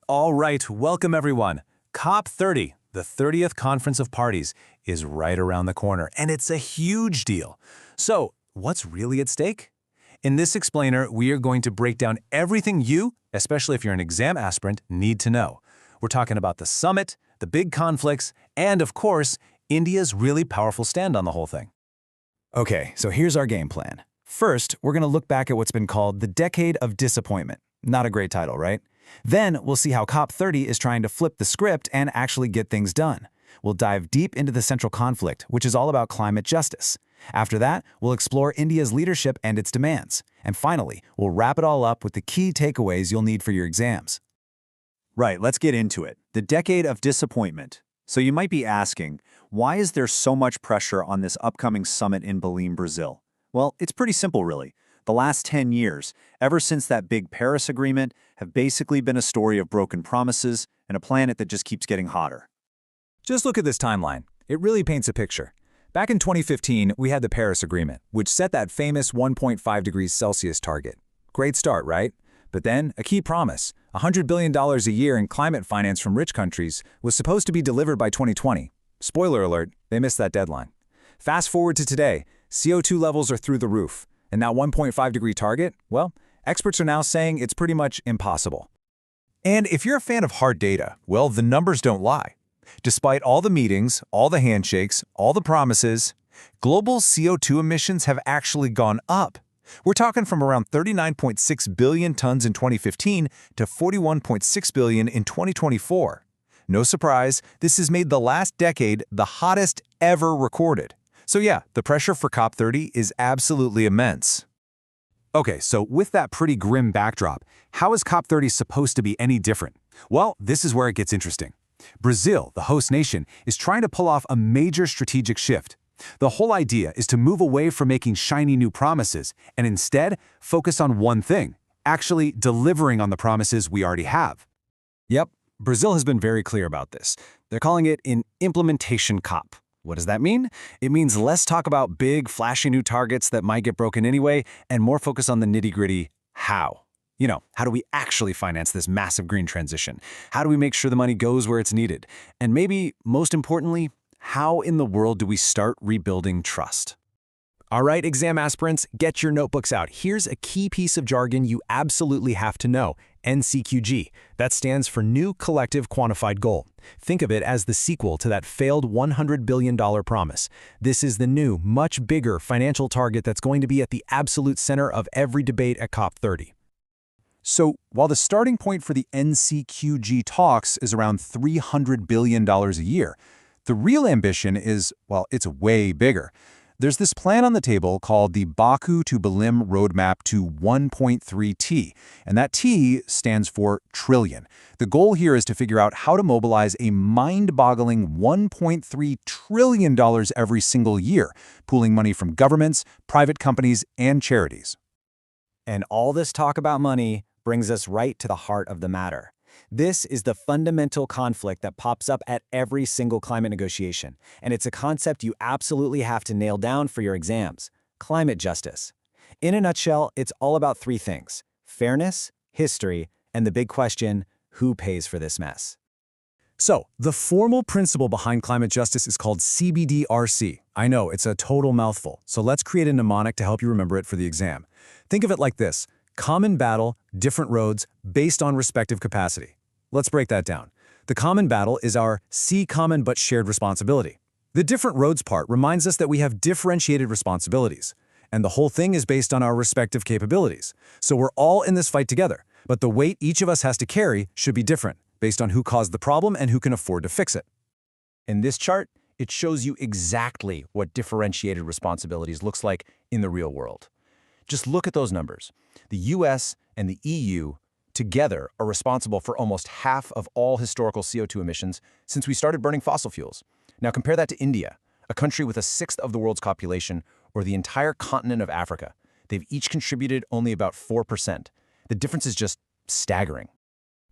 All right, welcome everyone. COP30, the 30th Conference of Parties, is right around the corner, and it's a huge deal. So, what's really at stake? In this explainer, we are going to break down everything you, especially if you're an exam aspirant, need to know. We're talking about the summit, the big conflicts, and of course, India's really powerful stand on the whole thing. Okay, so here's our game plan. First, we're going to look back at what's been called the Decade of Disappointment. Not a great title, right? Then we'll see how COP30 is trying to flip the script and actually get things done. We'll dive deep into the central conflict, which is all about climate justice. After that, we'll explore India's leadership and its demands. And finally, we'll wrap it all up with the key takeaways you'll need for your exams. Right, let's get into it. The Decade of Disappointment. So you might be asking, why is there so much pressure on this upcoming summit in Belem, Brazil? Well, it's pretty simple, really. The last 10 years, ever since that big Paris Agreement, have basically been a story of broken promises and a planet that just keeps getting hotter. Just look at this timeline. It really paints a picture. Back in 2015, we had the Paris Agreement, which set that famous 1.5 degrees Celsius target. Great start, right? But then, a key promise, $100 billion a year in climate finance from rich countries, was supposed to be delivered by 2020. Spoiler alert, they missed that deadline. Fast forward to today, CO2 levels are through the roof. And that 1.5-degree target, well, experts are now saying it's pretty much impossible. And if you're a fan of hard data, well, the numbers don't lie. Despite all the meetings, all the handshakes, all the promises, global CO2 emissions have actually gone up. We're talking from around 39.6 billion tons in 2015 to 41.6 billion in 2024. No surprise, this has made the last decade the hottest ever recorded. So yeah, the pressure for COP30 is absolutely immense. Okay, so with that pretty grim backdrop, how is COP30 supposed to be any different? Well, this is where it gets interesting. Brazil, the host nation, is trying to pull off a major strategic shift. The whole idea is to move away from making shiny new promises and instead focus on one thing, actually delivering on the promises we already have. Yep, Brazil has been very clear about this. They're calling it an implementation COP. What does that mean? It means less talk about big, flashy new targets that might get broken anyway, and more focus on the nitty-gritty how. You know, how do we actually finance this massive green transition? How do we make sure the money goes where it's needed? And maybe, most importantly, how in the world do we start rebuilding trust? All right, exam aspirants, get your notebooks out. Here's a key piece of jargon you absolutely have to know, NCQG. That stands for New Collective Quantified Goal. Think of it as the sequel to that failed $100 billion promise. This is the new, much bigger financial target that's going to be at the absolute center of every debate at COP30. So, while the starting point for the NCQG talks is around $300 billion a year, the real ambition is, well, it's way bigger. There's this plan on the table called the Baku to Belem Roadmap to 1.3T, and that T stands for trillion. The goal here is to figure out how to mobilize a mind-boggling $1.3 trillion every single year, pooling money from governments, private companies, and charities. And all this talk about money brings us right to the heart of the matter. This is the fundamental conflict that pops up at every single climate negotiation, and it's a concept you absolutely have to nail down for your exams: climate justice. In a nutshell, it's all about three things: fairness, history, and the big question, who pays for this mess? So, the formal principle behind climate justice is called CBDRC. I know, it's a total mouthful, so let's create a mnemonic to help you remember it for the exam. Think of it like this: common battle, different roads, based on respective capacity. Let's break that down. The common battle is our see common but shared responsibility. The different roads part reminds us that we have differentiated responsibilities. And the whole thing is based on our respective capabilities. So we're all in this fight together, but the weight each of us has to carry should be different, based on who caused the problem and who can afford to fix it. In this chart, it shows you exactly what differentiated responsibilities looks like in the real world. Just look at those numbers. The US and the EU together are responsible for almost half of all historical CO2 emissions since we started burning fossil fuels. Now compare that to India, a country with a sixth of the world's population, or the entire continent of Africa. They've each contributed only about 4%. The difference is just staggering.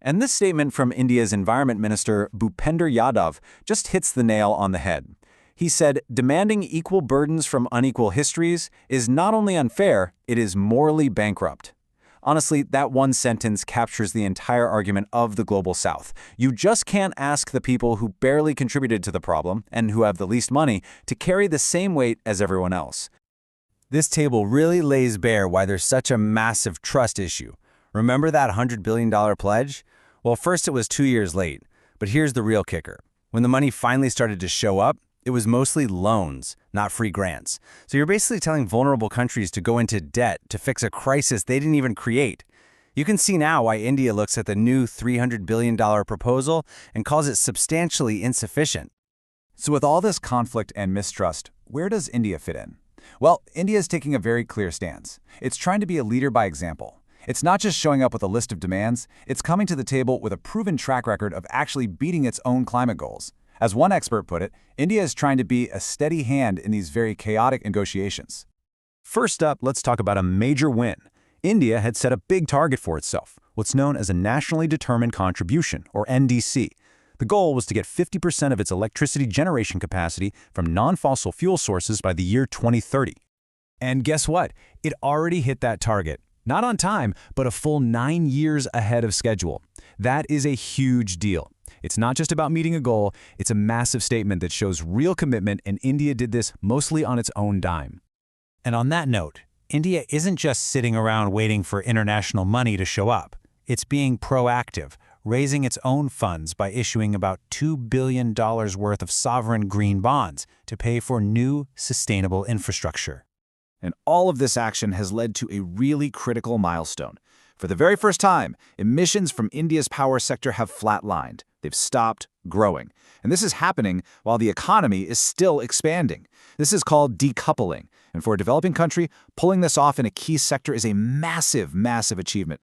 And this statement from India's Environment Minister Bhupender Yadav just hits the nail on the head. He said, demanding equal burdens from unequal histories is not only unfair, it is morally bankrupt. Honestly, that one sentence captures the entire argument of the Global South. You just can't ask the people who barely contributed to the problem and who have the least money to carry the same weight as everyone else. This table really lays bare why there's such a massive trust issue. Remember that $100 billion pledge? Well, first it was 2 years late, but here's the real kicker. When the money finally started to show up, it was mostly loans, not free grants. So you're basically telling vulnerable countries to go into debt to fix a crisis they didn't even create. You can see now why India looks at the new $300 billion proposal and calls it substantially insufficient. So with all this conflict and mistrust, where does India fit in? Well, India is taking a very clear stance. It's trying to be a leader by example. It's not just showing up with a list of demands, it's coming to the table with a proven track record of actually beating its own climate goals. As one expert put it, India is trying to be a steady hand in these very chaotic negotiations. First up, let's talk about a major win. India had set a big target for itself, what's known as a Nationally Determined Contribution, or NDC. The goal was to get 50% of its electricity generation capacity from non-fossil fuel sources by the year 2030. And guess what? It already hit that target. Not on time, but a full 9 years ahead of schedule. That is a huge deal. It's not just about meeting a goal, it's a massive statement that shows real commitment, and India did this mostly on its own dime. And on that note, India isn't just sitting around waiting for international money to show up. It's being proactive, raising its own funds by issuing about $2 billion worth of sovereign green bonds to pay for new, sustainable infrastructure. And all of this action has led to a really critical milestone. For the very first time, emissions from India's power sector have flatlined. They've stopped growing. And this is happening while the economy is still expanding. This is called decoupling. And for a developing country, pulling this off in a key sector is a massive, massive achievement.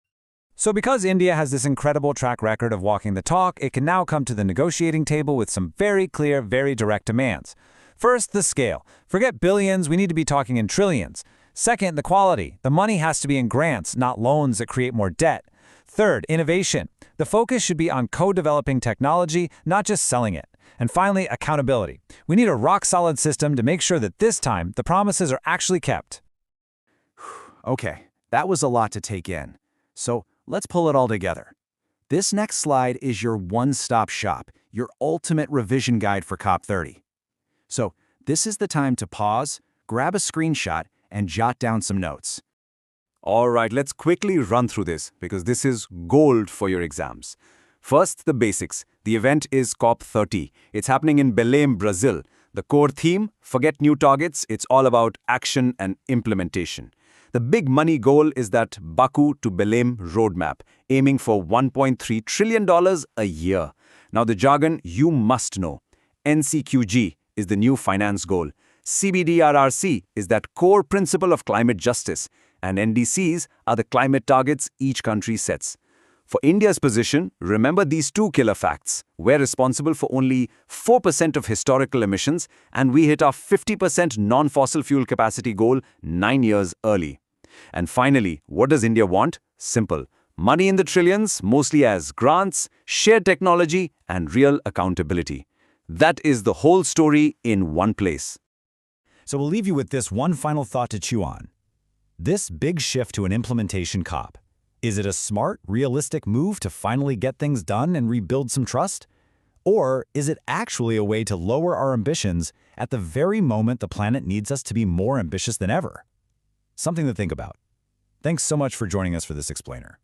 So because India has this incredible track record of walking the talk, it can now come to the negotiating table with some very clear, very direct demands. First, the scale. Forget billions, we need to be talking in trillions. Second, the quality. The money has to be in grants, not loans that create more debt. Third, innovation. The focus should be on co-developing technology, not just selling it. And finally, accountability. We need a rock-solid system to make sure that this time the promises are actually kept. Okay, that was a lot to take in. So let's pull it all together. This next slide is your one-stop shop, your ultimate revision guide for COP30. So this is the time to pause, grab a screenshot, and jot down some notes. All right, let's quickly run through this because this is gold for your exams. First, the basics. The event is COP30. It's happening in Belem, Brazil. The core theme, forget new targets, it's all about action and implementation. The big money goal is that Baku to Belem roadmap, aiming for $1.3 trillion a year. Now the jargon you must know. NCQG is the new finance goal. CBDRRC is that core principle of climate justice. And NDCs are the climate targets each country sets. For India's position, remember these two killer facts. We're responsible for only 4% of historical emissions, and we hit our 50% non-fossil fuel capacity goal 9 years early. And finally, what does India want? Simple. Money in the trillions, mostly as grants, shared technology, and real accountability. That is the whole story in one place. So we'll leave you with this one final thought to chew on. This big shift to an implementation COP, is it a smart, realistic move to finally get things done and rebuild some trust? Or is it actually a way to lower our ambitions at the very moment the planet needs us to be more ambitious than ever? Something to think about. Thanks so much for joining us for this explainer.